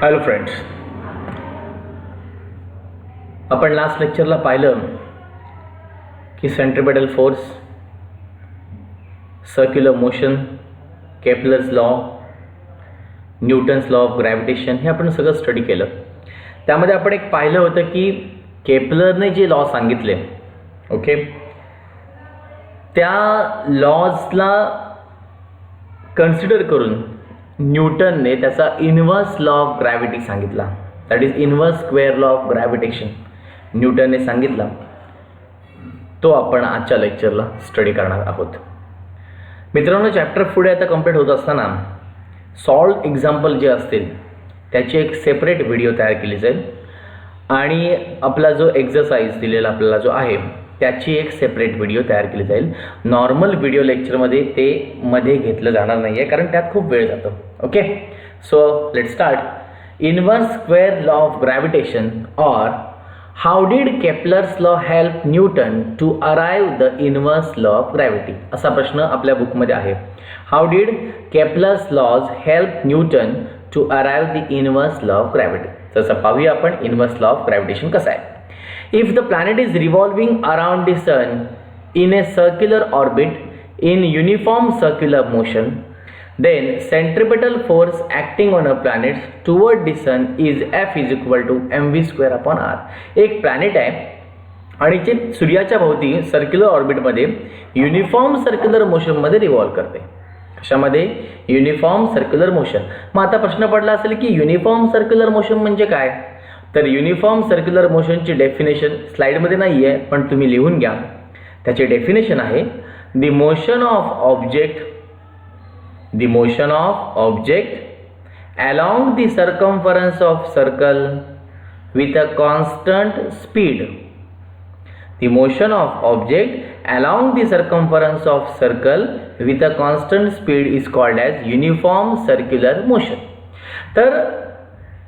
Hello friends, आपण last लेक्चरला पाहिलं की centripetal force, circular motion, Kepler's law, Newton's law of gravitation हे आपण सगळं स्टडी केलं. त्यामध्ये आपण एक पाहिलं होतं की केपलरने जे लॉ सांगितले, ओके, त्या लॉजला कन्सिडर करून न्यूटनने त्याचा इनव्हर्स लॉ ऑफ ग्रॅव्हिटी सांगितला. That is inverse square law of gravitation न्यूटनने सांगितला. तो आपण आजच्या लेक्चरला स्टडी करणार आहोत. मित्रांनो, चॅप्टर पुढे आता कंप्लीट होत असताना सॉल्व एक्झाम्पल जे असतील त्याची एक सेपरेट व्हिडिओ तयार केली जाईल आणि आपला जो एक्झरसाइज दिलेला आपल्याला जो आहे त्याची एक सेपरेट व्हिडिओ तयार केली जाईल. नॉर्मल व्हिडिओ लेक्चरमध्ये ते मध्ये घेतलं जाणार नाही आहे, कारण त्यात खूप वेळ जातो. Okay, so let start. Inverse square law of gravitation or how did Kepler's law help Newton to arrive the inverse law of gravity, असा प्रश्न आपल्या बुकमध्ये आहे. How did Kepler's laws help Newton to arrive the inverse law of gravity. तसं पाहूया आपण inverse law of gravitation कसं आहे. If the planet is revolving around the sun in a circular orbit in uniform circular motion, then centripetal force acting on a planet toward the sun is F is equal to mv square upon r. एक planet आहे आणि जे सूर्याच्या भोवती circular ऑर्बिटमध्ये uniform circular मोशनमध्ये revolve करते. कशामध्ये? Uniform circular motion. मग आता प्रश्न पडला असेल की युनिफॉर्म सर्क्युलर मोशन म्हणजे काय? तर युनिफॉर्म सर्क्युलर मोशनची डेफिनेशन स्लाइडमध्ये नाही आहे, पण तुम्ही लिहून घ्या. त्याची डेफिनेशन आहे the motion of object along the circumference of circle with a constant speed. The motion of object along the circumference of circle with a constant speed is called as uniform circular motion. तर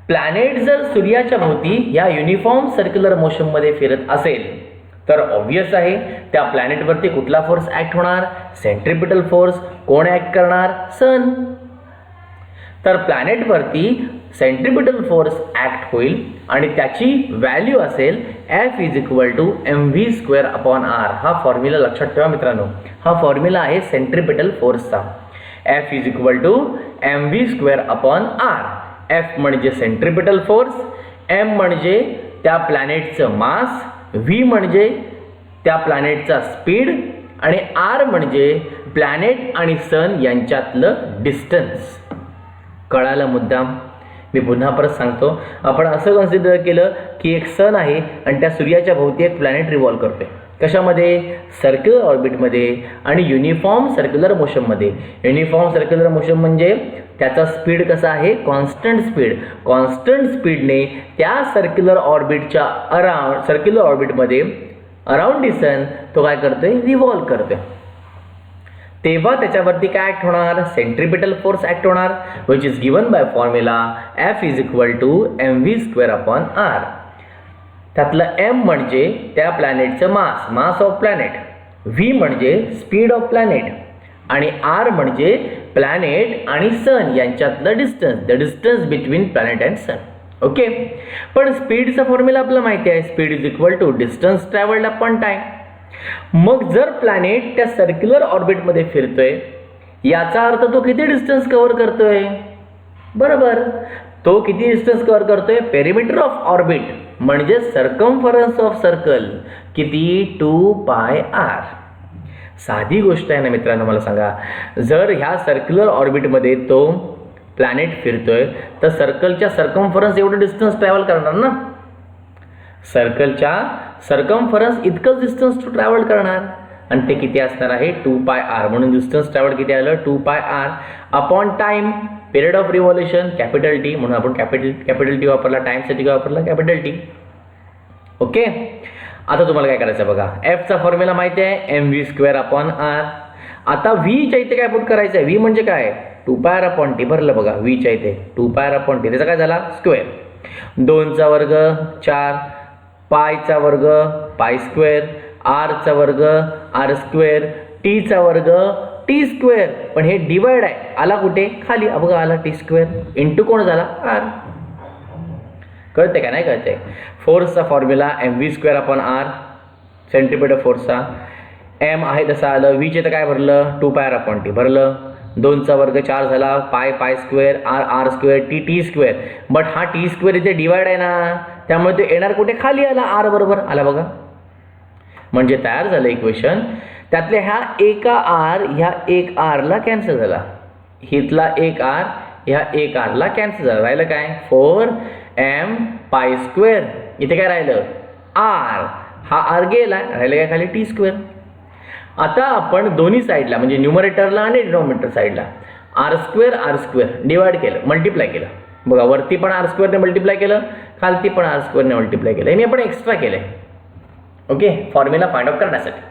planet जर सूर्याच्या भोवती या uniform circular मोशनमध्ये फिरत असेल तर obvious आहे त्या प्लॅनेटवरती कुठला फोर्स ॲक्ट होणार? Centripetal force. कोण ॲक्ट करणार? सन. तर प्लॅनेटवरती सेंट्रिपिटल फोर्स ॲक्ट होईल आणि त्याची व्हॅल्यू असेल F is equal to mv square upon r. हा फॉर्म्युला लक्षात ठेवा मित्रांनो, हा फॉर्म्युला आहे सेंट्रिपिटल फोर्सचा. F is equal to mv square upon r. F म्हणजे सेंट्रिपिटल फोर्स, M म्हणजे त्या प्लॅनेटचं मास, V म्हणजे त्या प्लॅनेटचा स्पीड आणि R म्हणजे प्लॅनेट आणि सन यांच्यातलं डिस्टन्स. कळालं मुद्दाम? मी पुन्हा परत सांगतो. आपण असं कन्सिडर केलं की एक सन आहे आणि त्या सूर्याच्या भोवती एक प्लॅनेट रिव्हॉल्व करते. कशामध्ये? सर्क्युलर ऑर्बिटमध्ये आणि युनिफॉर्म सर्क्युलर मोशनमध्ये. युनिफॉर्म सर्क्युलर मोशन म्हणजे त्याचा स्पीड कसा आहे? Constant speed. कॉन्स्टंट स्पीडने त्या सर्क्युलर ऑर्बिटमध्ये अराउंड द सन तो काय करतोय? रिव्हॉल्व करतोय. तेव्हा त्याच्यावरती काय ॲक्ट होणार? सेंट्रिपिटल फोर्स ॲक्ट होणार, which is given by formula F is equal to mv square upon r. त्यातलं M म्हणजे त्या प्लॅनेटचं मास ऑफ प्लॅनेट, V म्हणजे स्पीड ऑफ प्लॅनेट आणि R म्हणजे प्लॅनेट आणि सन यांच्यातलं distance, the distance between planet and sun. Okay, पण स्पीडचा फॉर्म्युला आपल्याला माहिती आहे, speed is equal to distance travelled upon time. मग जर प्लॅनेट त्या सर्क्युलर ऑर्बिटमध्ये फिरतोय याचा अर्थ तो किती डिस्टन्स कव्हर करतोय? बरोबर, तो किती डिस्टन्स कव्हर करतोय? पेरिमीटर ऑफ ऑर्बिट म्हणजे सर्कम्फरन्स ऑफ सर्कल किती? 2πr. साधी गोष्ट आहे ना मित्रांनो. मला सांगा, जर ह्या सर्क्युलर ऑर्बिटमध्ये तो प्लॅनेट फिरतोय तर सर्कलच्या सर्कम्फरन्स एवढं डिस्टन्स ट्रॅव्हल करणार ना. सर्कलच्या सर्कम्फरन्स इतकंच डिस्टन्स टू ट्रॅव्हल करणार आणि ते किती असणार आहे? 2πr. म्हणून डिस्टन्स ट्रॅव्हल किती आलं? 2πr upon time, period of revolution capital T. म्हणून आपण कॅपिटल T वापरला. टाइमसाठी काय वापरला? Capital T. ओके, आता तुम्हाला काय करायचं बघा. F चा फॉर्म्युला माहिती आहे, mv स्क्वेअर अपॉन r. आता V च्या इथे काय पुट करायचं आहे? V म्हणजे काय? 2πr upon T. भरलं बघा, V च्या इथे 2πr अपॉन T. त्याचा काय झाला? स्क्वेअर. 2 चा वर्ग 4, पाय चा वर्ग पाय स्क्वेअर, r चा वर्ग r स्क्वेअर, t चा वर्ग टी स्क्वेअर. पण हे डिवाइड आहे, आला कुठे? खाली. बघा आला टी स्क्वेअर इंटू कोण झाला? आर. कळते का नाही कळते? फोर्सचा फॉर्म्युला mv²/r सेंट्रिपिटल फोर्सचा. एम आहे तसं आलं, वीचे तर काय भरलं 2πr/t भरलं, 2चा वर्ग 4 झाला, π² r² t² बट हा t² इथे डिवाइड आहे ना, त्यामुळे ते येणार कुठे खाली आला, r बरोबर आला बघा. म्हणजे तयार झालं इक्वेशन. त्यातल्या ह्या एका r ह्या एक r ला कॅन्सल झाला, हितला एक r ह्या एक r ला कॅन्सल झाला, राहिलं काय 4m². इथे काय राहिलं r, हा r गेला, राहिलं काय खाली t². आता आपण दोन्ही साईडला म्हणजे न्यूमरेटरला आणि डिनॉमिनेटर साईडला r² डिवाइड केलं, मल्टिप्लाय केलं. बघा वरती पण r² ने मल्टिप्लाय केलं, खालती पण r² ने मल्टिप्लाय केलं. हे आपण एक्स्ट्रा केलंय ओके फॉर्म्युला फाइंड आउट करण्यासाठी.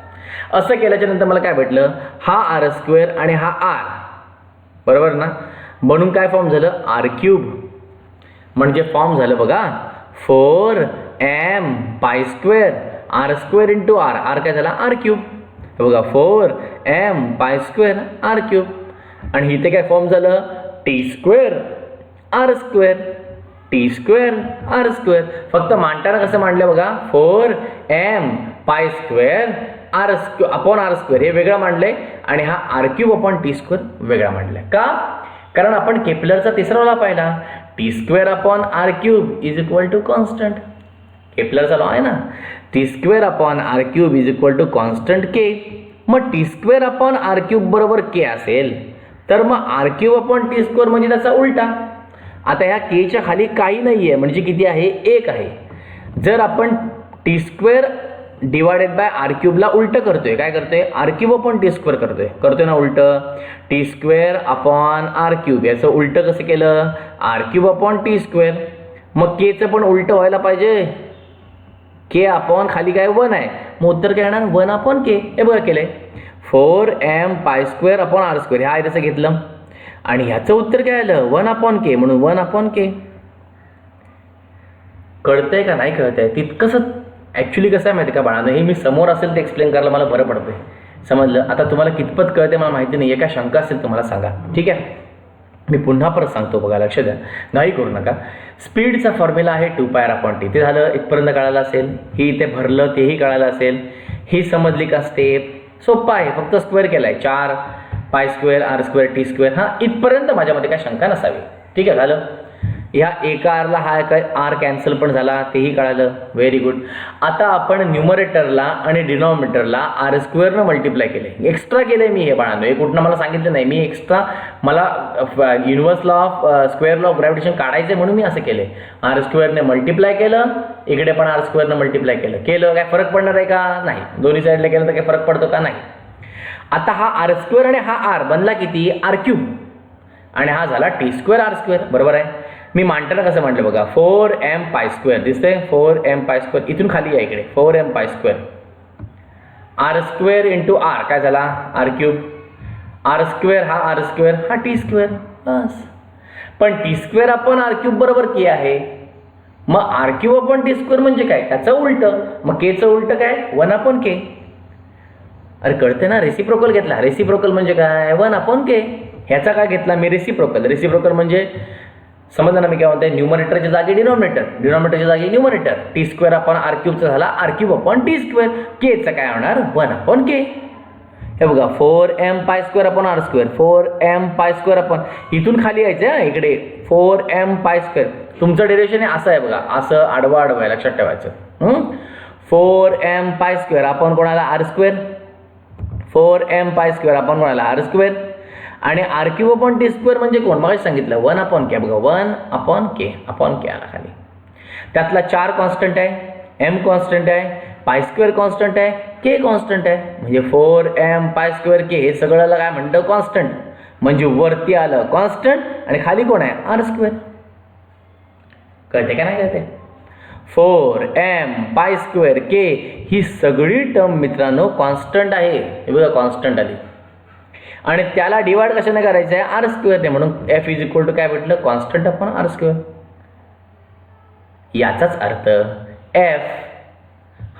असं केल्याच्या नंतर मला काय भेटलं, हा r² आणि हा r बरोबर ना, म्हणून काय फॉर्म झालं r³. म्हणजे फॉर्म झालं बघा 4m², r² × r काय झाला r³. बघा 4m², r³. आणि इथे काय फॉर्म झालं t² r², t² r². फक्त मांडताना कसं मांडलं बघा 4m², r² हे वेगळं मांडलंय आणि हा r³/t² वेगळा मांडलाय. का? कारण आपण केपलरचा तिसरा लॉ पाहिला, t²/r³ = कॉन्स्टंट. केपलरचा लॉ आहे ना, t²/r³ = कॉन्स्टंट k. मग t²/r³ बरोबर k असेल तर मग r³/t² म्हणजे त्याचा उलटा. आता ह्या k च्या खाली काही नाहीये म्हणजे किती आहे 1 आहे. जर आपण t² डिवायडेड बाय r³ ला उलट करतोय, काय करतोय r³/t² करतोय ना उलट. t²/r³ याचं उलट कसं केलं r³/t². मग k चं पण उलट व्हायला पाहिजे. k अपॉन खाली काय 1 आहे, मग उत्तर काय येणार 1/k. हे बघा केलंय 4m²/r². हे आहे तसं घेतलं आणि ह्याचं उत्तर काय आलं 1/k म्हणून 1/k. कळतंय का नाही कळतंय? तितकंच ॲक्च्युली कसं आहे माहिती का बाळांनो, हे मी समोर असेल ते एक्सप्लेन करायला मला बरं पडतंय. समजलं? आता तुम्हाला कितपत कळते मला माहिती नाही, एका शंका असेल तुम्हाला सांगा, ठीक आहे. मी पुन्हा परत सांगतो बघा, लक्ष द्या, घाई करू नका. स्पीडचा फॉर्म्युला आहे 2πr/t. ते झालं इथपर्यंत कळालं असेल, ही इथे भरलं तेही कळालं असेल. ही समजली का स्टेप? सोप्पा आहे, फक्त स्क्वेअर केलाय 4π² r² t². हा इथपर्यंत माझ्यामध्ये काय शंका नसावी, ठीक आहे. झालं. ह्या एका आरला हा काय आर कॅन्सल पण झाला, तेही कळालं, व्हेरी गुड. आता आपण न्यूमरेटरला आणि डिनॉमिनेटरला r² न मल्टिप्लाय केले, एक्स्ट्रा केलंय मी हे बाळांनो, हे कुठनं मला सांगितलं नाही मी. एक्स्ट्रा मला universe law of square law of gravitation काढायचंय म्हणून मी असं केलंय. r² ने मल्टिप्लाय केलं, इकडे पण r² न मल्टिप्लाय केलं. काय फरक पडणार आहे का? नाही. दोन्ही साईडला केलं तर काय फरक पडतो का? नाही. आता हा r² आणि हा r बनला किती r³ आणि हा झाला t² r², बरोबर आहे. मी मांडताना कसं म्हटलं बघा 4m², दिसतंय 4m². इथून खाली आहे इकडे 4m². r² × r काय झाला r³. r² हा r² हा t², बस. पण t²/r³ बरोबर k आहे. मग r³/t² म्हणजे काय? त्याचं उलट. मग k चं उलट काय 1/k. अरे कळते ना, रेसिप्रोकल घेतला. रेसिप्रोकल म्हणजे काय 1/k. ह्याचा काय घेतला मी रेसिप्रोकल. रेसिप्रोकल म्हणजे समजलं ना मी काय म्हणते, न्यूमरेटरच्या जागी डिनॉमिनेटर, डिनॉमिनेटरच्या जागी न्यूमरेटर. t²/r³ चा झाला r³/t². k चं काय होणार 1/k. हे बघा 4m²/r², 4m². इथून खाली यायचं इकडे 4m². तुमचं डेरिव्हेशन असं आहे बघा, असं आडवा आडवा आहे, लक्षात ठेवायचं. 4m² आपण कोणाला r², 4m² आपण कोणाला r². आणि r³/t² म्हणजे कोण? मग सांगितलं 1/k. बघा 1/k आला खाली. त्यातला 4 कॉन्स्टंट आहे, m कॉन्स्टंट आहे, π² कॉन्स्टंट आहे, k कॉन्स्टंट आहे. म्हणजे 4m²k हे सगळं काय म्हणतं कॉन्स्टंट. म्हणजे वरती आलं कॉन्स्टंट आणि खाली कोण आहे r². कळते का नाही कळते? 4m²k ही सगळी टर्म मित्रांनो कॉन्स्टंट आहे. हे बघा कॉन्स्टंट आली आणि त्याला डिवाइड कशाने करायचं आहे r² ने. म्हणून f = काय भेटलं constant/r². याचाच अर्थ f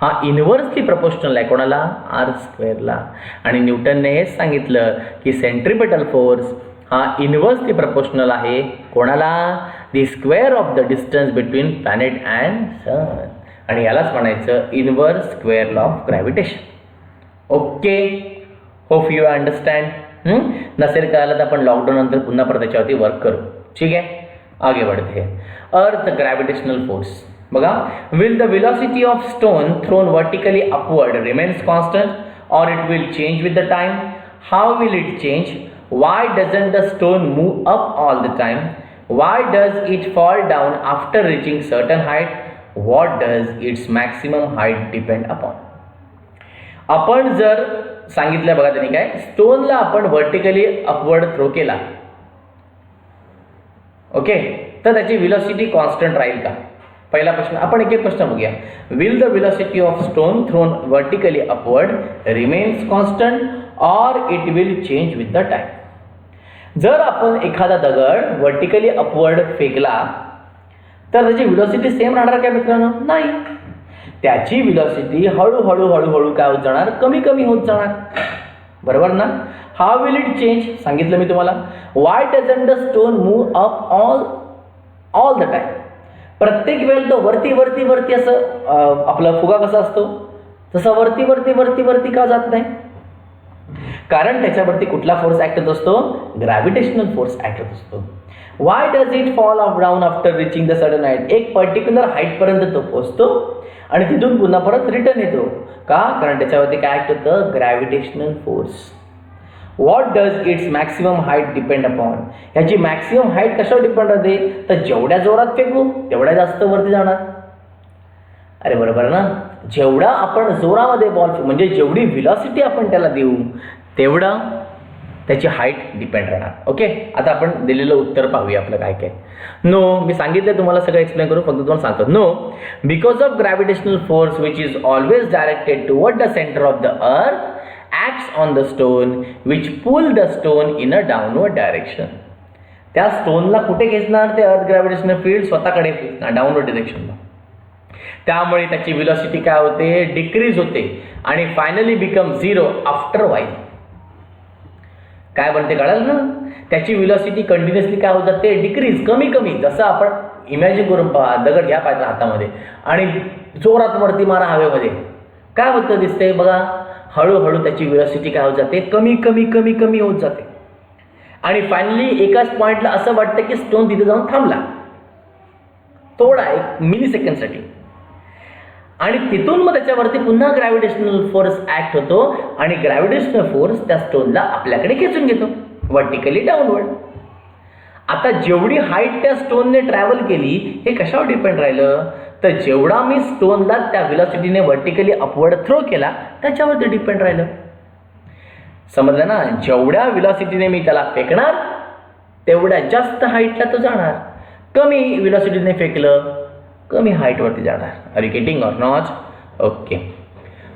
हा इनव्हर्सली प्रोपोर्शनल आहे कोणाला r² ला. आणि न्यूटनने हेच सांगितलं की सेंट्रिपिटल फोर्स हा इनव्हर्सली प्रोपोर्शनल आहे कोणाला the square of the distance between planet and sun. आणि यालाच म्हणायचं inverse square law of gravitation. Okay, hope you understand. नसेल कळालं तर आपण लॉकडाऊन नंतर पुन्हा परत त्याच्यावरती वर्क करू. ठीक आहे, आगे बढ़ते हैं. अर्थ ग्रॅव्हिटेशनल फोर्स बघा. Will the velocity of stone thrown vertically upward remains constant or it will change with the time? How will it change? Why doesn't the stone move up all the time? Why does it fall down after reaching certain height? What does its maximum height depend upon? आपण जर सांगितलं बघा त्यांनी काय, स्टोनला आपण vertically upward throw केला, okay, तर त्याची वेलोसिटी कॉन्स्टंट राहील का? पहिला प्रश्न. आपण एक एक प्रश्न बघूया. Will the velocity of stone thrown vertically upward remains constant or it will change with the time? जर आपण एखादा दगड वर्टिकली अपवर्ड फेकला तर त्याची वेलोसिटी सेम राहणार का मित्रांनो? नाही. त्याची वेलोसिटी हळूहळू हळूहळू काय होत जाणार? कमी कमी होत जाणार. बरोबर ना? How will it change? सांगितलं मी तुम्हाला. Y doesn't the stone move up all the time? प्रत्येक वेळेला तो वरती वरती वरती असं आपला फुगा कसा असतो तसा वरती वरती वरती वरती का जात नाही? कारण त्याच्यावरती कुठला फोर्स ऍक्ट होत असतो? ग्रॅव्हिटेशनल फोर्स ऍक्ट होत असतो. Y does it fall of down after reaching the sudden height? एक पर्टिक्युलर हाईट पर्यंत तो पोहोचतो आणि तिथून पुन्हा परत रिटर्न येतो का? कारण त्याच्यावरती काय ऍक्ट होतं? Gravitational force. What does it's maximum height depend upon? ह्याची मॅक्सिमम हाईट कशावर डिपेंड होते? तर जेवढ्या जोरात फेकू तेवढ्या जास्त वरती जाणार. अरे बरोबर ना? जेवढा आपण जोरामध्ये बॉल म्हणजे जेवढी वेलोसिटी आपण त्याला देऊ तेवढा त्याची हाईट डिपेंड राहणार. ओके, आता आपण दिलेलं उत्तर पाहूया आपलं काय काय. नो, मी सांगितलं तुम्हाला सगळं एक्सप्लेन करून, फक्त तुम्हाला सांगतो. No, because of gravitational force which is always directed toward the centre of the earth acts on the stone which pull the stone in a downward direction. त्या स्टोनला कुठे खेचणार? ते अर्थ ग्रॅव्हिटेशनल फील्ड स्वतःकडे खेचणार, डाऊनवर्ड डिरेक्शनला. त्यामुळे त्याची वेलोसिटी काय होते? Decrease होते आणि finally become zero after while. काय बनते कळाल ना? त्याची वेलोसिटी कंटिन्युअसली काय होत जाते? डिक्रीज, कमी कमी. जसं आपण इमॅजिन करून पहा, दगड घ्या पाहिजे हातामध्ये आणि जोरात वरती मारा हवेमध्ये, काय होतं दिसते बघा? हळूहळू त्याची वेलोसिटी काय होत जाते? कमी कमी कमी कमी होत जाते आणि फायनली एकाच पॉइंटला असं वाटतं की स्टोन तिथे जाऊन थांबला थोडा, 1 मिली सेकंडसाठी, आणि तिथून मग त्याच्यावरती पुन्हा ग्रॅव्हिटेशनल फोर्स ऍक्ट होतो आणि ग्रॅव्हिटेशनल फोर्स त्या स्टोनला आपल्याकडे खेचून घेतो वर्टिकली डाऊनवर्ड. आता जेवढी हाईट त्या स्टोनने ट्रॅव्हल केली हे कशावर डिपेंड राहिलं? तर जेवढा मी स्टोनला त्या वेलोसिटीने वर्टिकली अपवर्ड थ्रो केला त्याच्यावरती डिपेंड राहिलं. समजलं ना? जेवढ्या वेलोसिटीने मी त्याला फेकणार तेवढ्या जास्त हाईटला तो जाणार. कमी वेलोसिटीने फेकलं कमी हाईटवरती जाणार. Are you getting or not? Okay.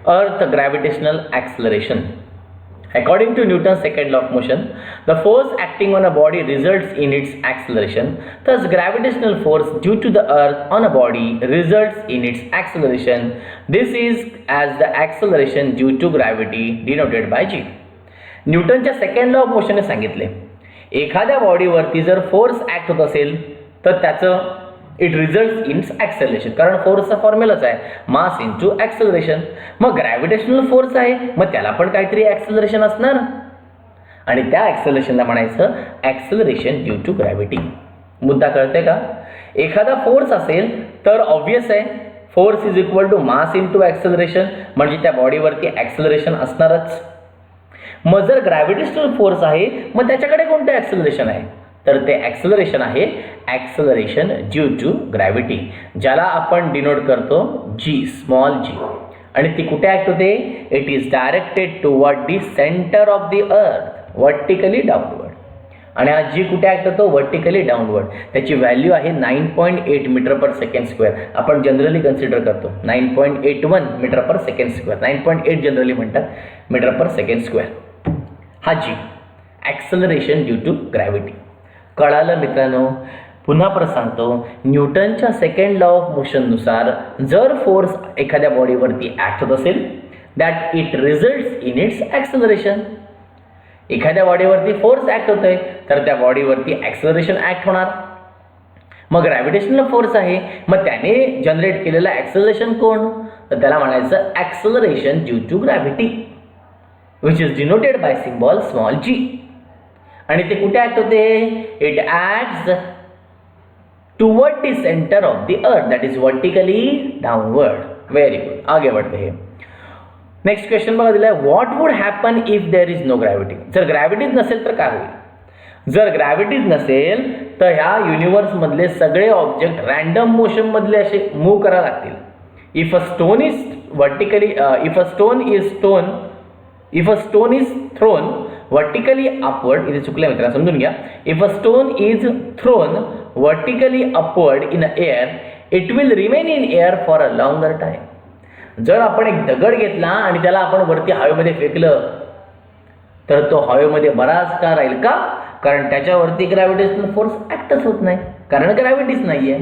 Earth gravitational acceleration. According to Newton's second law of motion, the force acting on a body results in its acceleration. Thus, gravitational force due to the earth on a body results in its acceleration. This is as the acceleration due to gravity denoted by g. न्यूटनच्या second law of मोशनने सांगितले, एखाद्या बॉडीवरती जर force act होत असेल तर त्याचं it result in acceleration. कारण फोर्सचा फॉर्म्युलाच आहे मास into acceleration. मग ग्रॅव्हिटेशनल फोर्स आहे, मग त्याला पण काहीतरी ॲक्सेलरेशन असणार आणि त्या ॲक्सेलरेशनला म्हणायचं ॲक्सेलरेशन ड्यू टू ग्रॅव्हिटी. मुद्दा कळते का? एखादा फोर्स असेल तर ऑब्वियस आहे force is equal to mass into acceleration, म्हणजे त्या बॉडीवरती ॲक्सेलरेशन असणारच. मग जर ग्रॅव्हिटेशनल फोर्स आहे मग त्याच्याकडे कोणतं ॲक्सेलरेशन आहे? तर ते ॲक्सेलरेशन आहे ॲक्सेलरेशन ड्यू टू ग्रॅव्हिटी, ज्याला आपण डिनोट करतो जी, स्मॉल जी. आणि ती कुठे ॲक्ट होते? It is directed toward the centre of the अर्थ वर्टिकली डाऊनवर्ड. आणि हा जी कुठे ॲक्ट होतो? Vertically downward. त्याची व्हॅल्यू आहे 9.8 मीटर पर सेकंड स्क्वेअर. आपण जनरली कन्सिडर करतो 9.81 metre per second square. 9.8 generally म्हणतात मीटर पर सेकंड स्क्वेअर. हा जी ॲक्सेलरेशन ड्यू टू ग्रॅव्हिटी. कळालं मित्रांनो? पुन्हा परत सांगतो, न्यूटनच्या सेकंड लॉ ऑफ मोशननुसार जर फोर्स एखाद्या बॉडीवरती ॲक्ट होत असेल that it results in its acceleration. एखाद्या बॉडीवरती फोर्स ॲक्ट होतोय तर त्या बॉडीवरती ॲक्सेलरेशन ॲक्ट होणार. मग ग्रॅव्हिटेशनल फोर्स आहे, मग त्याने जनरेट केलेलं ॲक्सेलरेशन कोण, तर त्याला म्हणायचं acceleration due to gravity, which is denoted by symbol small g. आणि ते कुठे ऍक्ट होते, it acts toward the centre of the earth, that is vertically downward. Very good, आगे बढ़ते हैं. नेक्स्ट क्वेश्चन बघा दिलाय, what would happen if there is no gravity. जर ग्रॅव्हिटीज नसेल तर काय होईल. जर ग्रॅव्हिटीज नसेल तर ह्या युनिव्हर्स मधले सगळे ऑब्जेक्ट रॅन्डम मोशन मधले असे मूव्ह करायला लागतील. If a stone is vertically if a stone is thrown vertically upward, इथे चुकलं मित्रा समजून घ्या. If a stone is thrown vertically upward in air, it will remain in air for a longer time. जर आपण एक दगड घेतला आणि त्याला आपण वरती हवेमध्ये फेकलं तर तो हवेमध्ये बराच काळ राहील का, कारण त्याच्यावरती ग्रॅव्हिटेशनल फोर्स ऍक्टच होत नाही, कारण ग्रॅव्हिटीच नाहीये.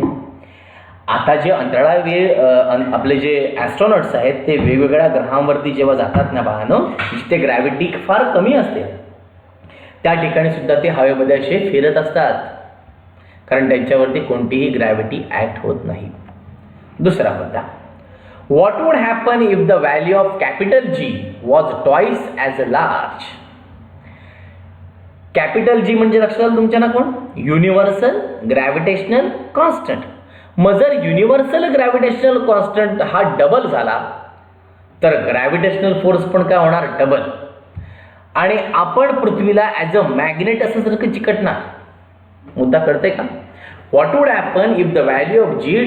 आता जे अंतराळवीर आपले जे ॲस्ट्रॉनॉट्स आहेत ते वेगवेगळ्या ग्रहांवरती जेव्हा जातात ना बाळांनो, जिथे ग्रॅव्हिटी फार कमी असते त्या ठिकाणी सुद्धा ते हवेमध्ये असे फिरत असतात, कारण त्यांच्यावरती कोणतीही ग्रॅव्हिटी ऍक्ट होत नाही. दुसरा मुद्दा, what would happen if the value of capital G was twice as a large. Capital G म्हणजे लक्षात आलं तुमच्या ना कोण, युनिव्हर्सल ग्रॅव्हिटेशनल कॉन्स्टंट. मग जर युनिव्हर्सल ग्रॅव्हिटेशनल कॉन्स्टंट हा डबल झाला तर ग्रॅव्हिटेशनल फोर्स पण काय होणार, डबल. आणि आपण पृथ्वीला ॲज अ मॅग्नेट असं सारखं चिकटणार. मुद्दा कळतंय का. What would happen if the value of G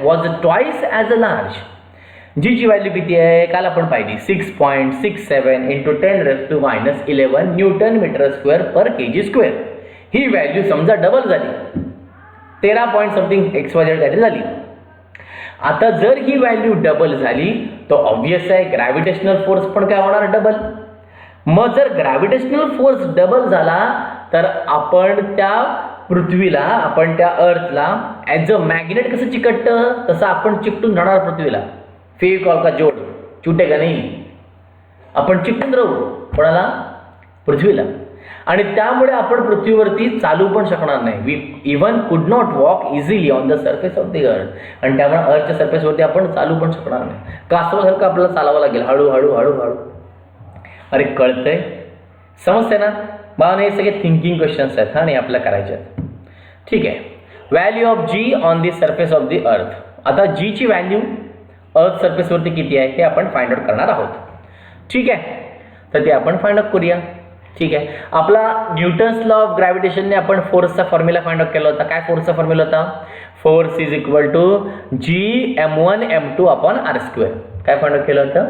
was twice as a large. G ची व्हॅल्यू किती आहे, काल आपण पाहिली 6.67 into 10⁻11 newton metre square per kg square. ही व्हॅल्यू समजा डबल झाली, 13 पॉइंट समथिंग XYZ काहीतरी झाली. आता जर ही व्हॅल्यू डबल झाली तर ऑब्वियस आहे ग्रॅव्हिटेशनल फोर्स पण काय होणार, डबल. मग जर ग्रॅव्हिटेशनल फोर्स डबल झाला तर आपण त्या पृथ्वीला, आपण त्या अर्थला ॲज अ मॅग्नेट कसं चिकटतं तसं आपण चिकटून राहणार पृथ्वीला. फेविकॉल का जोड चुटेगा नाही, आपण चिकटून राहू कोणाला, पृथ्वीला. आणि त्यामुळे आपण पृथ्वीवरती चालू पण शकणार नाही. वी इव्हन कुड not walk easily on the surface of the अर्थ. आणि त्यामुळे अर्थच्या सरफेसवरती आपण चालू पण शकणार नाही, कासवासारखं आपल्याला चालावं लागेल हळूहळू हळूहळू. अरे कळतंय, समजते ना बाळांनो, हे सगळे थिंकिंग क्वेश्चन्स आहेत आणि आपल्याला करायचे आहेत. ठीक आहे, value of G on the surface of the अर्थ. आता G ची व्हॅल्यू अर्थ सरफेसवरती किती आहे हे आपण फाइंड आउट करणार आहोत. ठीक आहे, तर ते आपण फाइंड आउट करूया. ठीक आहे, आपला न्यूटन्स लॉ ऑफ ग्रॅव्हिटेशनने आपण फोर्सचा फॉर्म्युला फाइंड आउट केला होता. काय फोर्सचा फॉर्म्युला होता, force is equal to G_m1m2 upon r². काय फाइंड आउट केलं होतं,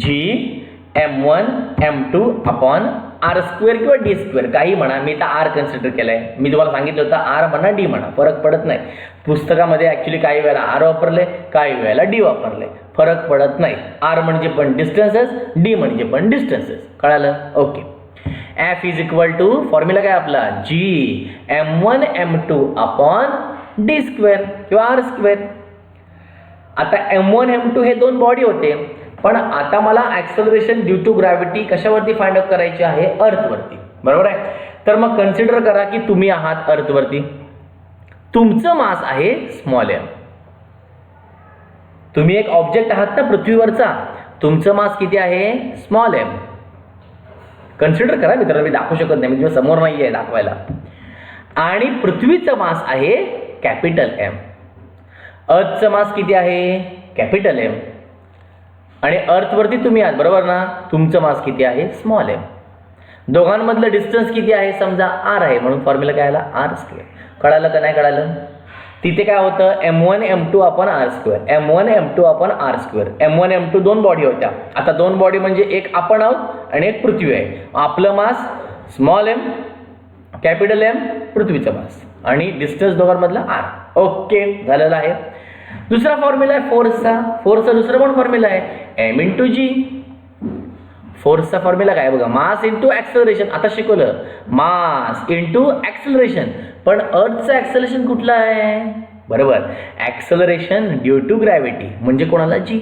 G_m1m2 अपॉन r² किंवा d², काही म्हणा. मी तर r कन्सिडर केलंय. मी तुम्हाला सांगितलं होतं r म्हणा d म्हणा, फरक पडत नाही. पुस्तकामध्ये ऍक्च्युली काही वेळेला r वापरले, काही वेळेला d वापरले, फरक पडत नाही. r म्हणजे पण डिस्टन्सेस, d म्हणजे पण डिस्टन्सेस. कळालं, okay. F is equal to formula काय आपला, G_m1m2 अपॉन d² किंवा r². आता m1 m2 हे दोन बॉडी होते, पण आता मला ऍक्सेलरेशन ड्यू टू ग्रॅव्हिटी कशावरती फाइंड आउट करायची आहे, अर्थवरती. बरोबर आहे. तर मग कन्सिडर करा की तुम्ही आहात अर्थवरती, तुमचं मास आहे स्मॉल m. तुम्ही एक ऑब्जेक्ट आहात ना पृथ्वीवरचा, तुमचं मास किती आहे, स्मॉल m. कन्सिडर करा मित्रांनो, मी दाखवू शकत नाही, मी तुझ्या समोर नाही आहे दाखवायला. आणि पृथ्वीचं मास आहे कॅपिटल M. अर्थचं मास किती आहे, कॅपिटल M. आणि अर्थवरती तुम्ही आहात, बरोबर ना, तुमचं मास किती आहे, स्मॉल m. दोघांमधलं डिस्टन्स किती आहे, समजा r आहे, म्हणून फॉर्म्युला काय आला, r². कळालं का नाही कळालं. तिथे काय होतं, m1 m2 upon r², m1 m2 upon r². m1 m2 दोन बॉडी होत्या. आता दोन बॉडी म्हणजे एक आपण आहोत आणि एक पृथ्वी आहे. आपलं mass small m, capital M, पृथ्वीचं मास, आणि डिस्टन्स दोघांमधला r. ओके, झालेलं आहे. दुसरा फॉर्म्युला आहे फोर्सचा. फोर्सचा दुसरा पण फॉर्म्युला आहे m इंटू g. फोर्सचा फॉर्म्युला काय बघा, मास इंटू ऍक्सेलरेशन. आता शिकवलं, मास इंटू ऍक्सेलरेशन. पण अर्थचं ऍक्सेलरेशन कुठलं आहे, बरोबर, ऍक्सेलरेशन ड्यू टू ग्रॅव्हिटी म्हणजे कोणाला, g.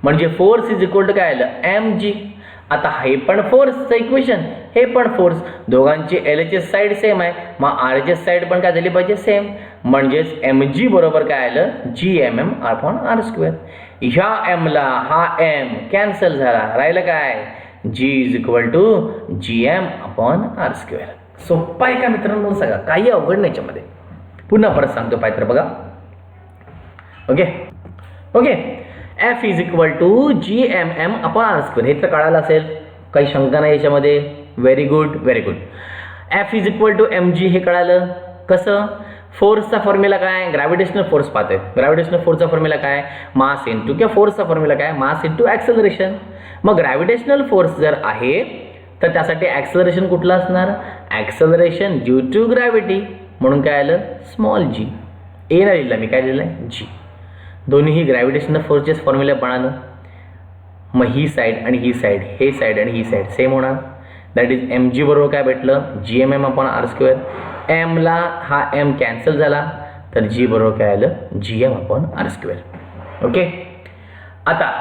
म्हणजे फोर्स इज इक्वल टू काय आलं, mg. आता हे पण फोर्सचं इक्वेशन, हे पण फोर्स, दोघांची LHS साईड सेम आहे, मग RHS साईड पण काय झाली पाहिजे सेम, म्हणजेच mg बरोबर काय आलं Gmm/r². ह्या m ला हा m कॅन्सल झाला, राहिलं काय G = Gm/r². सोप्पा आहे का मित्रांनो? सांगा, काही अवघड नाही याच्यामध्ये. पुन्हा परत सांगतो पाहिजे बघा. Okay okay F = Gmm/r². हे तर कळालं असेल, काही शंका नाही याच्यामध्ये. Very good very good. F = mg हे कळालं. कसं? फोर्सचा फॉर्म्युला काय? ग्रॅव्हिटेशनल फोर्स पाहतोय. ग्रॅव्हिटेशनल फोर्सचा फॉर्म्युला काय? मास इंटू, किंवा फोर्सचा फॉर्म्युला काय? मास इंटू ॲक्सेलरेशन. मग ग्रॅव्हिटेशनल फोर्स जर आहे तर त्यासाठी ॲक्सेलरेशन कुठलं असणार? ॲक्सेलरेशन ड्यू टू ग्रॅव्हिटी, म्हणून काय आलं स्मॉल g. ए नाही लिहिलं मी, काय लिहिलं आहे g. दोन्हीही ग्रॅव्हिटेशनल फोर्सचेच फॉर्म्युले पाहणं. मग ही साईड आणि ही साईड, हे साईड आणि ही साईड सेम होणार. दॅट इज mg बरोबर काय भेटलं Gmm/r². m ला हा m कॅन्सल झाला, तर g बरोबर काय आलं Gm/r². ओके. आता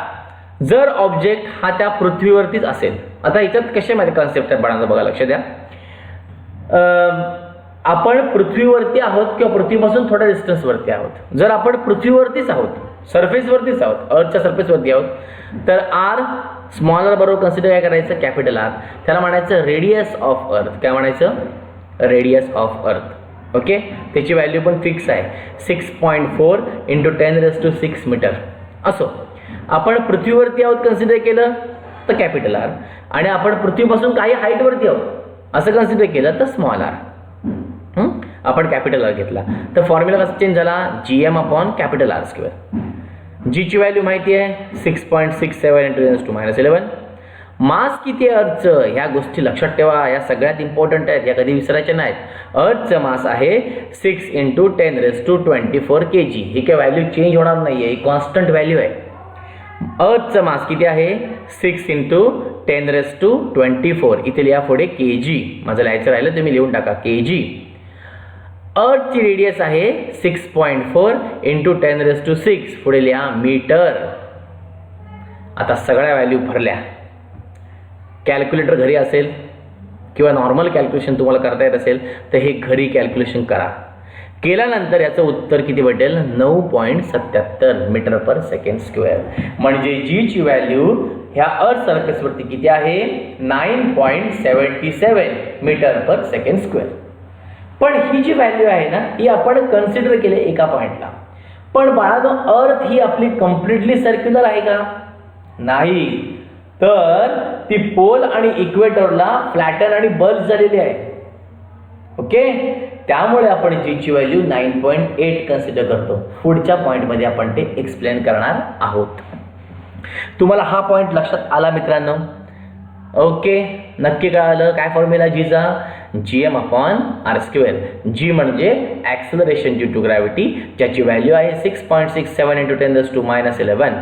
जर ऑब्जेक्ट हा त्या पृथ्वीवरतीच असेल, आता याच्यात कसे माहिती कन्सेप्ट आहे बाळांनो, बघा लक्ष द्या. आपण पृथ्वीवरती आहोत किंवा पृथ्वीपासून थोड्या डिस्टन्सवरती आहोत. जर आपण पृथ्वीवरतीच आहोत, सरफेसवरतीच आहोत, अर्थच्या सरफेसवरती आहोत, तर r स्मॉल r बरोबर कन्सिडर काय करायचं? Capital R. त्याला म्हणायचं रेडियस ऑफ अर्थ. काय म्हणायचं? Radius of earth. ओके. त्याची व्हॅल्यू पण फिक्स आहे, 6.4 × 10⁶ मीटर. असो, आपण पृथ्वीवरती आहोत कन्सिडर केलं तर कॅपिटल R, आणि आपण पृथ्वीपासून काही हाईटवरती आहोत असं कन्सिडर केलं तर स्मॉल r. आपण कॅपिटल R घेतला तर फॉर्म्युला कसा चेंज झाला? Gm/R². g ची व्हॅल्यू माहिती आहे 6.67 × 10⁻11. मास किती आहे अर्थचं? ह्या गोष्टी लक्षात ठेवा, या सगळ्यात इम्पॉर्टंट आहेत, या कधी विसरायच्या नाहीत. अर्थचं मास आहे 6 × 10⁻24 kg. ही काय व्हॅल्यू चेंज होणार नाही आहे, ही कॉन्स्टंट व्हॅल्यू आहे. अर्थचं मास किती आहे? 6 × 10⁻24. इथे लिहा पुढे kg. माझं लिहायचं राहिलं तुम्ही लिहून टाका kg. अर्थची रेडियस आहे 6.4 × 10⁻6. पुढे लिहा मीटर. आता सगळ्या व्हॅल्यू भरल्या. कॅल्क्युलेटर घरी असेल किंवा नॉर्मल कॅल्क्युलेशन तुम्हाला करता येत असेल तर हे घरी कॅल्क्युलेशन करा. केल्यानंतर याचं उत्तर किती भेटेल? 9.77 मीटर/सेकंड². म्हणजे जी ची व्हॅल्यू ह्या अर्थ सरफेसवरती किती आहे? 9.77 मीटर/सेकंड². पण ही जी व्हॅल्यू आहे ना, ही आपण कन्सिडर केले एका पॉइंटला. पण बाळांनो, अर्थ ही आपली कम्प्लिटली सर्क्युलर आहे का? नाही, तर ती पोल आणि इक्वेटरला फ्लॅटन आणि बल्ज झालेली आहे. ओके. त्यामुळे आपण जी ची व्हॅल्यू 9.8 कन्सिडर करतो. पुढच्या पॉइंटमध्ये आपण ते एक्सप्लेन करणार आहोत. तुम्हाला हा पॉइंट लक्षात आला मित्रांनो? ओके, नक्की कळालं काय फॉर्म्युला जीचा? Gm/r². जी म्हणजे ॲक्सेलरेशन ड्यू टू ग्रॅव्हिटी, ज्याची व्हॅल्यू आहे 6.67 × 10⁻11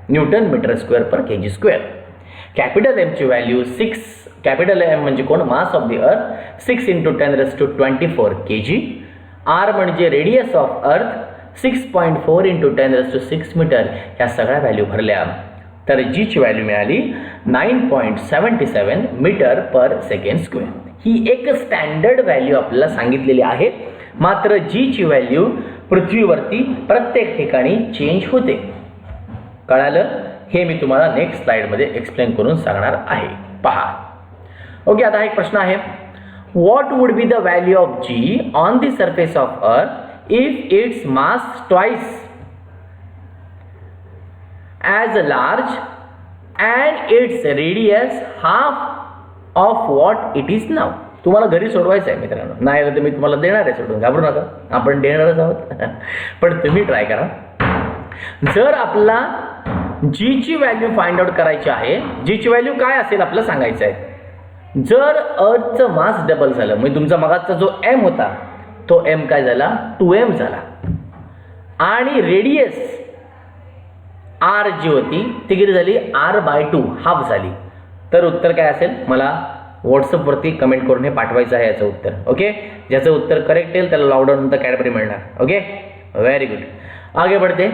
न्यूटन मीटर²/kg². कॅपिटल M ची व्हॅल्यू 6. कॅपिटल M म्हणजे कोण? मास ऑफ द अर्थ 6 × 10⁻24 kg. R म्हणजे रेडियस ऑफ अर्थ 6.4 × 10⁻6 मीटर. ह्या सगळ्या व्हॅल्यू भरल्या तर जी ची व्हॅल्यू मिळाली 9.77 मीटर/सेकंड². ही एक स्टँडर्ड व्हॅल्यू आपल्याला सांगितलेली आहे. मात्र जी ची व्हॅल्यू पृथ्वीवरती प्रत्येक ठिकाणी चेंज होते. कळालं? हे मी तुम्हाला नेक्स्ट स्लाइडमध्ये एक्सप्लेन करून सांगणार आहे. पहा. ओके. आता एक प्रश्न आहे, what would be the value of G on the surface of earth if its mass twice as large and its radius half of what it is now. तुम्हाला घरी सोडवायचं आहे मित्रांनो, नाही तर मी तुम्हाला देणार आहे सोडून, घाबरू नका, आपण देणारच आहोत. पण तुम्ही ट्राय करा. जर आपला जी ची व्हॅल्यू फाइंड आउट करायची आहे, जी ची व्हॅल्यू काय असेल आपल्याला सांगायचं आहे. जर अर्थचं मास डबल झालं, म्हणजे तुमचा मगाचा जो m होता तो m काय झाला? 2m झाला, आणि रेडियस r जी होती ती किती झाली? r/2 हाफ झाली. तर उत्तर काय असेल? मला व्हॉट्सअपवरती कमेंट करून हे पाठवायचं आहे याचं उत्तर. ओके. ज्याचं उत्तर करेक्ट येईल त्याला लॉकडाऊन नंतर कॅडबरी मिळणार. Okay, very good. आगे बढ़ते.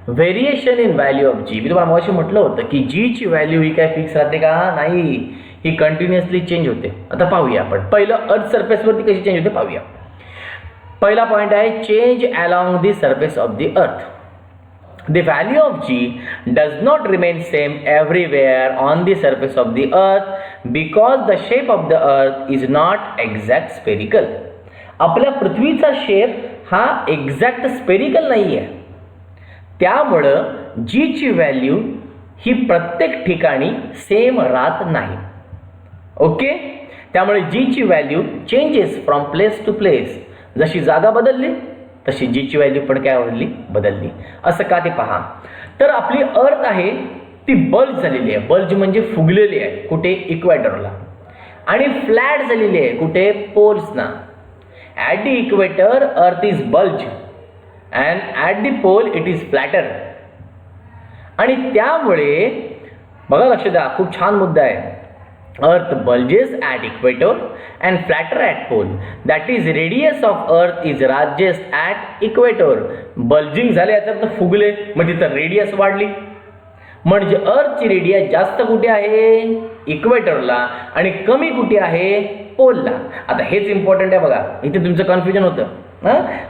व्हेरिएशन इन व्हॅल्यू ऑफ जी. मी तुम्हाला मगाशी म्हटलं होतं की जी ची व्हॅल्यू ही काय फिक्स राहते का? नाही, ही कंटिन्युअसली चेंज होते. आता पाहूया आपण पहिलं अर्थ सरफेसवरती कशी चेंज होते पाहूया. पहिला पॉइंट आहे change along the surface of the अर्थ. The value of G does not remain same everywhere on the surface of the earth because the shape of the earth is not exact spherical. आपल्या पृथ्वीचा shape हा exact spherical नाही आहे, त्यामुळं G ची value ही प्रत्येक ठिकाणी सेम राहत नाही. ओके, त्यामुळे G ची value changes from place to place. जशी जागा बदलली तशी G ची व्हॅल्यू पण काय बदलली. असं का ते पहा. तर आपली अर्थ आहे ती बल्ज झालेली आहे. बल्ज म्हणजे फुगलेली आहे कुठे इक्वेटरला, आणि फ्लॅट झालेली आहे कुठे पोल्सना. At the equator earth is bulge and at the pole it is flatter. आणि त्यामुळे बघा लक्ष द्या, खूप छान मुद्दा आहे. Earth bulges at equator and flatter at pole. That is, radius of Earth is largest at equator. Bulging झाले याचा अर्थ फुगले, म्हणजे तर रेडियस वाढली. म्हणजे अर्थची रेडियस जास्त कुठे आहे इक्वेटरला आणि कमी कुठे आहे पोलला. आता हेच इम्पॉर्टंट आहे बघा, इथे तुमचं कन्फ्युजन होतं.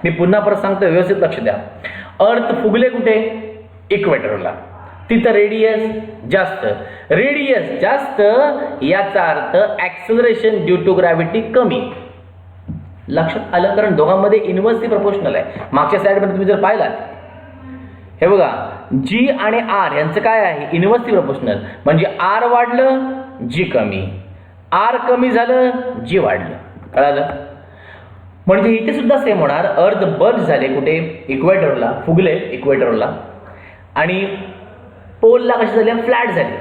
मी पुन्हा परत सांगतो, व्यवस्थित लक्ष द्या. अर्थ फुगले कुठे इक्वेटरला, तिथं रेडियस जास्त. रेडियस जास्त याचा अर्थ ॲक्सेलरेशन ड्यू टू ग्रॅव्हिटी कमी. लक्षात आलं, कारण दोघांमध्ये इन्व्हर्सली प्रपोर्शनल आहे. मागच्या साईडमध्ये तुम्ही जर पाहिलात, हे बघा G आणि R यांचं काय आहे इन्व्हर्सली प्रपोर्शनल. म्हणजे R वाढलं G कमी, R कमी झालं G वाढलं. कळालं? म्हणजे इथे सुद्धा सेम होणार. अर्थ बल्ज झाले कुठे इक्वेटरला, फुगले इक्वेटरला, आणि पोलला कसे झाले फ्लॅट झाले.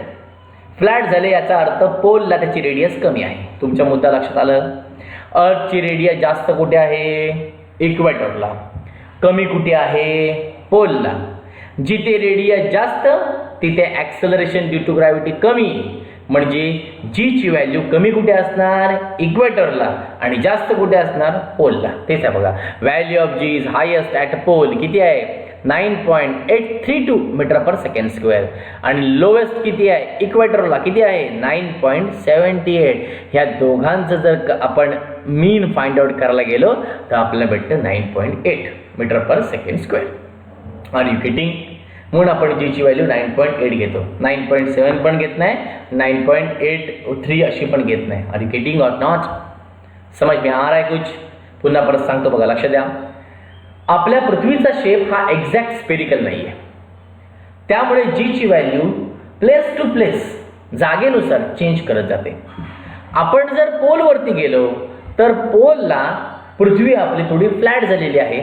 फ्लॅट झाले याचा अर्थ पोलला त्याची रेडियस कमी आहे. तुमच्या मुद्दा लक्षात आलं. अर्थची रेडियस जास्त कुठे आहे इक्वेटरला, कमी कुठे आहे पोलला. जिथे रेडियस जास्त तिथे ॲक्सेलरेशन ड्यू टू ग्रॅव्हिटी कमी. म्हणजे G ची व्हॅल्यू कमी कुठे असणार इक्वेटरला आणि जास्त कुठे असणार पोलला. तेच आहे बघा, value of G is highest at pole किती आहे 9.832 मीटर पर सेकंड स्क्वेअर, आणि लोएस्ट किती आहे इक्वेटरला किती आहे 9.78. ह्या दोघांचं जर आपण मीन फाइंड आउट करायला गेलो तर आपल्याला भेटतं 9.8 metre per second square. Are you getting? म्हणून आपण G ची व्हॅल्यू 9.8 घेतो, 9.7 पण घेत नाही, 9.83 अशी पण घेत नाही. Are you getting or not? समझ में आ रहा है कुछ? पुन्हा परत सांगतो बघा, लक्ष द्या. आपल्या पृथ्वीचा शेप हा एक्झॅक्ट स्पेरिकल नाही आहे, त्यामुळे G ची व्हॅल्यू प्लेस टू प्लेस जागेनुसार चेंज करत जाते. आपण जर पोलवरती गेलो तर पोलला पृथ्वी आपली थोडी फ्लॅट झालेली आहे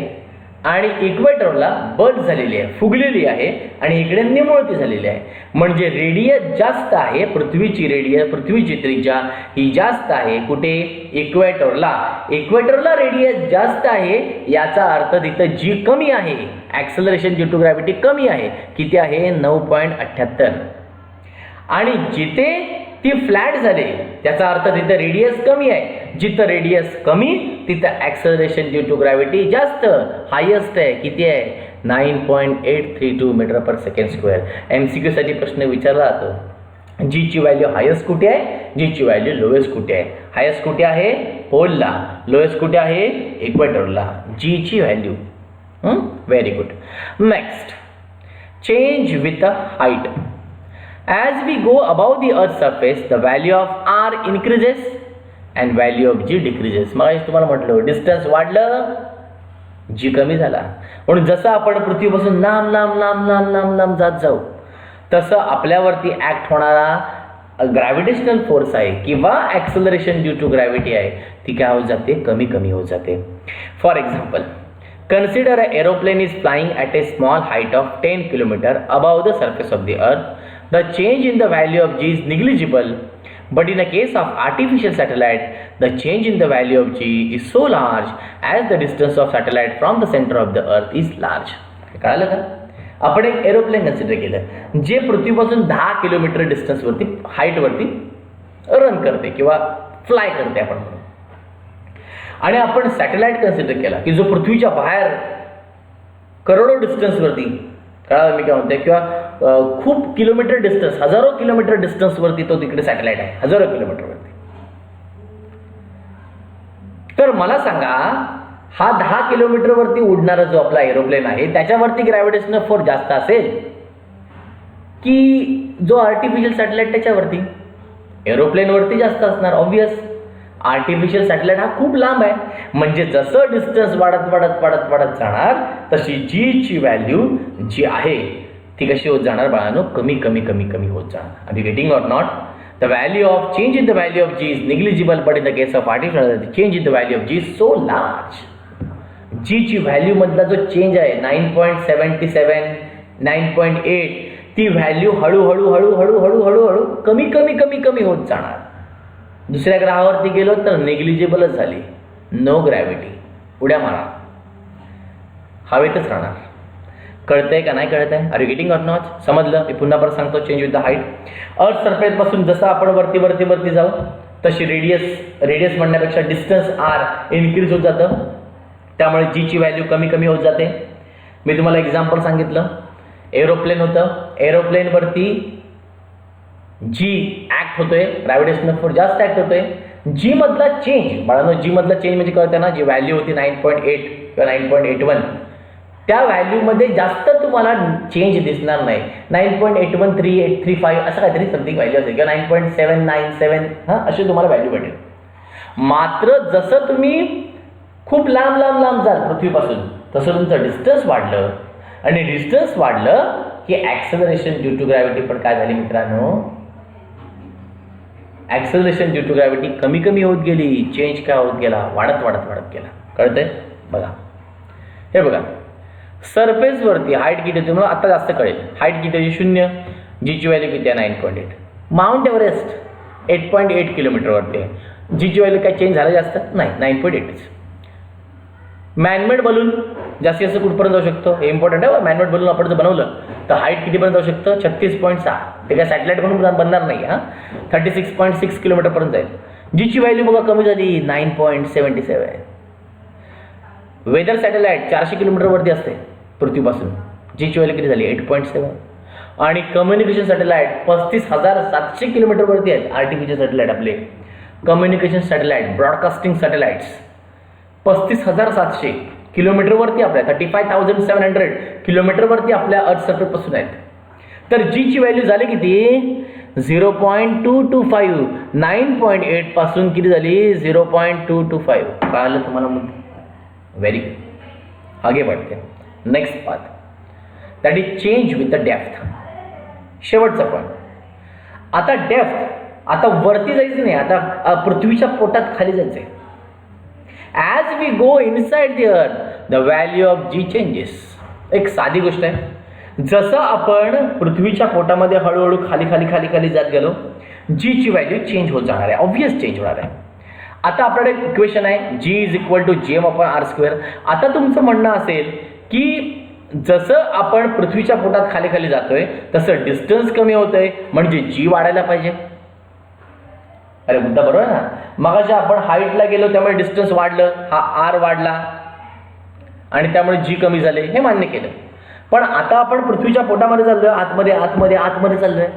आणि इक्वेटरला बल्ज झालेली आहे, फुगलेली आहे, आणि इकडे निमुळती झालेली आहे. म्हणजे रेडियस जास्त आहे, पृथ्वीची रेडियस, पृथ्वीची त्रिज्या ही जास्त आहे कुठे इक्वेटरला. इक्वेटरला रेडियस जास्त आहे याचा अर्थ तिथं G कमी आहे, ॲक्सेलरेशन ड्यू टू ग्रॅव्हिटी कमी आहे. किती आहे 9.78. आणि जिथे ती फ्लॅट झाले त्याचा अर्थ तिथं रेडियस कमी आहे. जिथं रेडियस कमी तिथं ॲक्सेलरेशन ड्यू टू ग्रॅव्हिटी जास्त, हायेस्ट आहे. किती आहे 9.832 metre per second square. MCQ साठी प्रश्न विचारला जातो, G ची व्हॅल्यू हायेस्ट कुठे आहे, G ची व्हॅल्यू लोएस्ट कुठे आहे. हायेस्ट कुठे आहे पोलला, लोएस्ट कुठे आहे इक्वेटरला. G ची value. Very good. Next, change with the height. As we go above the earth's surface, the value of R increases and value of G decreases. मग तुम्हाला म्हटलं डिस्टन्स वाढलं G कमी झाला. म्हणून जसं आपण पृथ्वीपासून लांब लांब लांब लांब लांब लांब जात जाऊ तसं आपल्यावरती ऍक्ट होणारा ग्रॅव्हिटेशनल फोर्स आहे किंवा ॲक्सेलरेशन ड्यू टू ग्रॅव्हिटी आहे ती काय होत जाते, कमी कमी होत जाते. For example, consider an aeroplane is flying at a small height of 10 km above the surface of the earth. The change in the value of G is negligible, but in a case of artificial satellite, the change in the value of G is so large as the distance of satellite from the center of the earth is large. कळलं का? आपण एक aeroplane consider केलं जे पृथ्वीपासून 10 kilometre डिस्टन्सवरती हाईटवरती run करते किंवा fly करते आपण, आणि आपण सॅटेलाइट कन्सिडर केला की जो पृथ्वीच्या बाहेर करोडो डिस्टन्सवरती, कळालं मी काय म्हणते, किंवा खूप किलोमीटर डिस्टन्स, हजारो किलोमीटर डिस्टन्सवरती तो तिकडे सॅटेलाइट आहे, हजारो किलोमीटरवरती. तर मला सांगा, हा 10 किलोमीटरवरती उडणारा जो आपला एरोप्लेन आहे त्याच्यावरती ग्रॅव्हिटेशनल फोर्स जास्त असेल की जो आर्टिफिशियल सॅटेलाइट त्याच्यावरती? एरोप्लेनवरती जास्त असणार, ऑब्वियस. आर्टिफिशियल सॅटेलाइट हा खूप लांब आहे, म्हणजे जसं डिस्टन्स वाढत वाढत वाढत वाढत जाणार तशी जी ची व्हॅल्यू जी आहे ती कशी होत जाणार बाळांनो? कमी कमी कमी कमी होत जाणार. Are you getting or not? The value of change in the value of G is negligible, but in the case of artificial the change in the value of G is so large. G ची value मधला जो change आहे 9.77, 9.8, ती value हळूहळू हळूहळू हळूहळू हळू कमी कमी कमी कमी होत जाणार. दुसऱ्या ग्रहावरती गेलो तर नेग्लिजिबलच झाली, नो ग्रॅव्हिटी, उड्या मारा, हवेतच राहणार. कळतंय का नाही कळतंय? Are you getting or not? समजलं? मी पुन्हा परत सांगतो. Change with the height. Earth surface पासून जसं आपण वरती वरती वरती जाऊ तशी रेडियस म्हणण्यापेक्षा डिस्टन्स आर इन्क्रीज होत जातं, त्यामुळे जी ची व्हॅल्यू कमी कमी होत जाते. मी तुम्हाला एक्झाम्पल सांगितलं, एरोप्लेन होतं, एरोप्लेनवरती जी ऍक्ट होतोय, ग्रॅव्हिटेशनल फोर्स जास्त ऍक्ट होतोय. जी मधला चेंज बाळांनो, जी मधला चेंज म्हणजे कळतंय ना, जी व्हॅल्यू होती 9.8 किंवा 9.81 त्या व्हॅल्यूमध्ये जास्त तुम्हाला चेंज दिसणार नाही. 9.813835 असं काहीतरी समथिंग व्हॅल्यू असेल किंवा 9.797 अशी तुम्हाला व्हॅल्यू भेटेल. मात्र जसं तुम्ही खूप लांब लांब लांब जाल पृथ्वीपासून तसं तुमचं डिस्टन्स वाढलं, आणि डिस्टन्स वाढलं की ऍक्सेलरेशन ड्यू टू ग्रॅव्हिटी पण काय झाली मित्रांनो? ऍक्सेलरेशन ड्यू टू ग्रॅव्हिटी कमी कमी होत गेली, चेंज काय होत गेला? वाढत वाढत वाढत गेला. कळतंय? बघा, हे बघा, सरफेस वरती हाईट किती होती मला आता जास्त कळेल. हाईट किती होती? 0. जी ची व्हॅल्यू किती आहे? 9.8. माउंट एव्हरेस्ट 8.8 किलोमीटरवरती आहे, जी ची व्हॅल्यू काय चेंज झालं जास्त नाही, 9.8. मॅनमेड बलून जास्तीत जास्त कुठपर्यंत जाऊ शकतो? हे इम्पॉर्टंट आहे. मॅनमेड बलून आपण जर बनवलं तर हाईट कितीपर्यंत जाऊ शकतं? 36.6. ते काय सॅटेलाइट म्हणून बनणार नाही. 36.6 किलोमीटरपर्यंत जाईल. जी ची व्हॅल्यू बघा कमी झाली, 9.77. वेदर सॅटेलाइट 400 किलोमीटरवरती असते पृथ्वीपासून, जी ची व्हॅल्यू किती झाली? 8.7. आणि कम्युनिकेशन सॅटेलाइट 35,700 किलोमीटरवरती आहेत. आर्टिफिशियल सॅटेलाइट आपले कम्युनिकेशन सॅटेलाइट, ब्रॉडकास्टिंग सॅटेलाइट्स 35,700 किलोमीटरवरती आपल्या 35,700 किलोमीटरवरती आपल्या अर्थ सरफेस पासून आहेत. तर जी ची व्हॅल्यू झाली किती? 0.225. 9.8 पासून किती झाली? 0.225. कळलं तुम्हाला? Very good. आगे बढ़ते हैं. Next part, that is change with the depth. शेवटचा पॉईंट. आता डेप्थ, आता वरती जायचं नाही, आता पृथ्वीच्या पोटात खाली जायचंय. As we go inside the earth the value of G changes. एक साधी गोष्ट आहे, जसं आपण पृथ्वीच्या पोटामध्ये हळूहळू खाली खाली खाली खाली जात गेलो जी ची व्हॅल्यू चेंज होत जाणार आहे, ऑब्वियस चेंज होणार आहे. आता आपल्याकडे इक्वेशन आहे जी इज इक्वल टू gm/r². आता तुमचं म्हणणं असेल की जसं आपण पृथ्वीच्या पोटात खाली खाली जातोय तसं डिस्टन्स कमी होतंय, म्हणजे जी वाढायला पाहिजे. अरे मुद्दा बरोबर आहे ना? मगाशी आपण हाईटला गेलो त्यामुळे डिस्टन्स वाढलं, हा आर वाढला आणि त्यामुळे जी कमी झाले, हे मान्य केलं. पण आता आपण पृथ्वीच्या पोटामध्ये चाललोय, आतमध्ये आतमध्ये आतमध्ये चाललोय,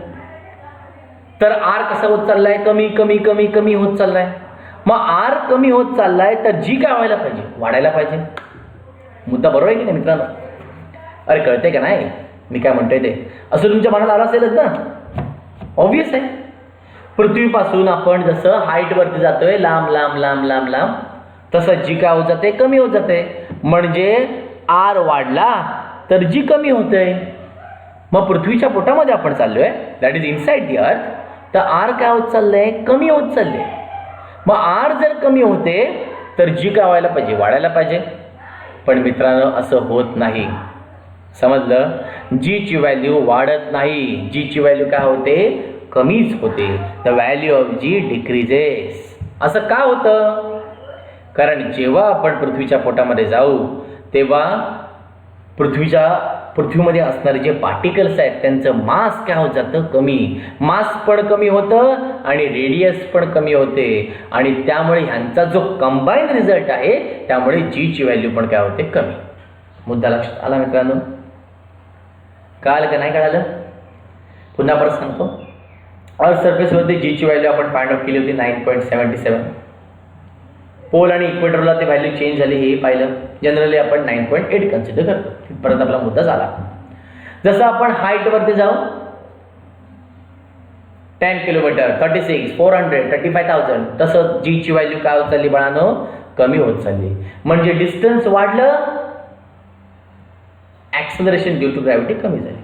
तर आर कसा होत चाललाय? कमी कमी कमी कमी होत चाललाय. मग आर कमी होत चाललाय तर जी काय व्हायला पाहिजे? वाढायला पाहिजे. मुद्दा बरोबर आहे की नाही मित्रांनो? अरे कळते का नाही मी काय म्हणतोय ते? असं तुमच्या मनात आलं असेलच ना? ऑब्वियस आहे. पृथ्वीपासून आपण जसं हाईटवरती जातोय लांब लांब लांब लांब लांब, तसं जी काय होत जाते? कमी होत जाते. म्हणजे आर वाढला तर जी कमी होते. मग पृथ्वीच्या पोटामध्ये आपण चाललोय, दॅट इज इनसाइड दी अर्थ, तर आर काय होत चाललंय? कमी होत चालले. मग आर जर कमी होते तर जी काय व्हायला पाहिजे? वाढायला पाहिजे. पण मित्रांनो असं होत नाही. समजलं? जी ची व्हॅल्यू वाढत नाही, जी ची व्हॅल्यू काय होते? कमीच होते. The value of G decreases. असं का होतं? कारण जेव्हा आपण पृथ्वीच्या पोटामध्ये जाऊ तेव्हा पृथ्वीमध्ये असणारे जे पार्टिकल्स आहेत त्यांचं मास काय होत जातं? कमी. मास पण कमी होतं आणि रेडियस पण कमी होते, आणि त्यामुळे ह्यांचा जो कंबाईन रिझल्ट आहे त्यामुळे जी ची व्हॅल्यू पण काय होते? कमी. मुद्दा लक्षात आला मित्रांनो? कळालं का नाही कळालं? पुन्हा परत सांगतो. अर्थ सरफेसवरती जीची व्हॅल्यू आपण फाइंड आउट केली होती 9.77. पोल आणि इक्वेटरला ते व्हॅल्यू चेंज झाली हे पाहिलं. जनरली आपण 9.8 कन्सिडर करतो. परत आपला मुद्दा झाला. जसं आपण हाईटवरती जाऊ 10 किलोमीटर 36 400 35,000 तसं जीची व्हॅल्यू काय होत चालली बाळांनो, कमी होत चालली. म्हणजे डिस्टन्स वाढलं, ऍक्सलरेशन ड्यू टू ग्रॅव्हिटी कमी झाली.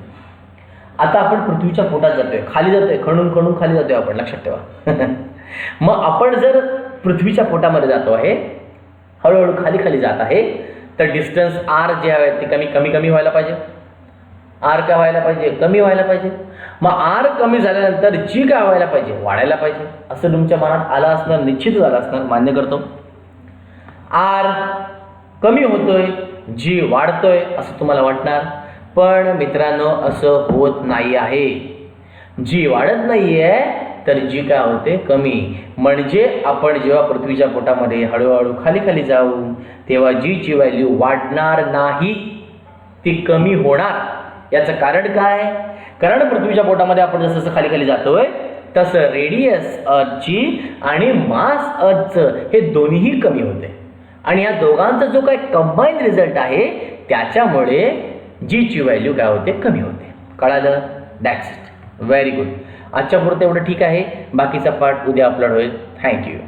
आता आपण पृथ्वीच्या पोटात जातोय, खाली जातोय, खणून खणून खाली जातोय आपण, लक्षात ठेवा. मग आपण जर पृथ्वीच्या पोटामध्ये जातो आहे, हळूहळू खाली खाली जात आहे, तर डिस्टन्स आर जे आहे ते कमी कमी कमी व्हायला पाहिजे. आर काय व्हायला पाहिजे, कमी व्हायला पाहिजे. मग आर कमी झाल्यानंतर जी काय व्हायला पाहिजे, वाढायला पाहिजे. असं तुमच्या मनात आलं असणार, निश्चित झालं असणार, मान्य करतो. आर कमी होतोय, जी वाढतोय असं तुम्हाला वाटणार. पण मित्रांनो असं होत नाही आहे. जी वाढत नाहीये तर जी काय होते, कमी. म्हणजे आपण जेव्हा पृथ्वीच्या पोटामध्ये हळूहळू खाली खाली जाऊ तेव्हा जीची व्हॅल्यू वाढणार नाही, ती कमी होणार. याचं कारण काय? कारण पृथ्वीच्या पोटामध्ये आपण जसं जसं खाली खाली जातोय तसं रेडियस अर्थची आणि मास अर्थचं हे दोन्हीही कमी होते. आणि या दोघांचा जो काही कंबाईन रिझल्ट आहे त्याच्यामुळे जीची व्हॅल्यू काय होते, कमी होते. कळालं? That's it. Very good. आजच्या पुरतं एवढं ठीक आहे. बाकीचा पार्ट उद्या अपलोड होईल. थँक्यू.